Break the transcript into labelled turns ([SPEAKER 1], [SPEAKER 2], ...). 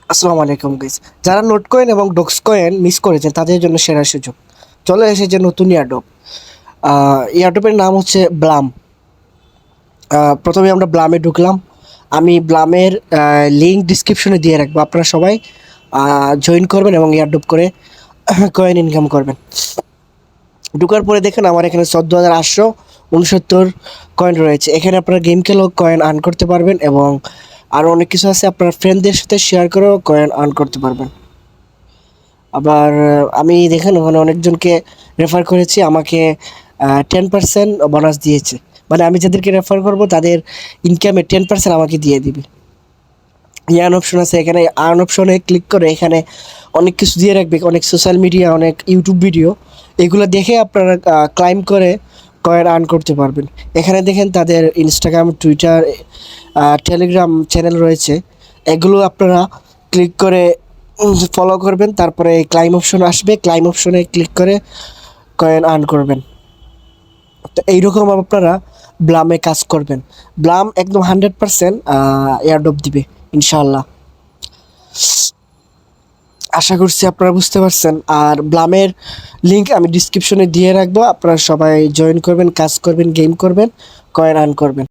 [SPEAKER 1] আসসালামু আলাইকুম গাইস। যারা নোট কয়েন এবং ডক্স কয়েন মিস করেছেন তাদের জন্য সেরা সুযোগ চলে এসেছে নতুন ইয়ারড্রপ। ইয়ারড্রপের নাম হচ্ছে ব্লাম। প্রথমে আমরা ব্লামে ঢুকলাম। আমি ব্লামের লিঙ্ক ডিসক্রিপশনে দিয়ে রাখবো, আপনারা সবাই জয়েন করবেন এবং ইয়ারড্রপ করে কয়েন ইনকাম করবেন। ঢুকার পরে দেখেন আমার এখানে 14,869 কয়েন রয়েছে। এখানে আপনারা গেম খেলেও কয়েন আর্ন করতে পারবেন এবং আরও অনেক কিছু আছে, আপনার ফ্রেন্ডদের সাথে শেয়ার করেও কয়েন আর্ন করতে পারবেন। আবার আমি দেখেন ওখানে অনেকজনকে রেফার করেছি, আমাকে 10% বোনাস দিয়েছে। মানে আমি যাদেরকে রেফার করব তাদের ইনকামে 10% আমাকে দিয়ে দিবে। ইয়ার্ন অপশন আছে, এখানে আর্ন অপশনে ক্লিক করে এখানে অনেক কিছু দিয়ে রাখবে, অনেক সোশ্যাল মিডিয়া, অনেক ইউটিউব ভিডিও, এগুলো দেখে আপনারা ক্লাইম করে কয়েন আর্ন করতে পারবেন। এখানে দেখেন তাদের ইনস্টাগ্রাম, টুইটার, টেলিগ্রাম চ্যানেল রয়েছে, এগুলো আপনারা ক্লিক করে ফলো করবেন। তারপরে ক্লাইম অপশন আসবে, ক্লাইম অপশনে ক্লিক করে কয়েন আর্ন করবেন। তো এইরকম আপনারা ব্লামে কাজ করবেন। ব্লাম একদম 100% এয়ারড্রপ দিবে ইনশাআল্লাহ। আশা করছি আপনারা বুঝতে পারছেন। আর ব্লামের লিঙ্ক আমি ডিসক্রিপশনে দিয়ে রাখবো, আপনারা সবাই জয়েন করবেন, কাজ করবেন, গেম করবেন, কয়েন আর্ন করবেন।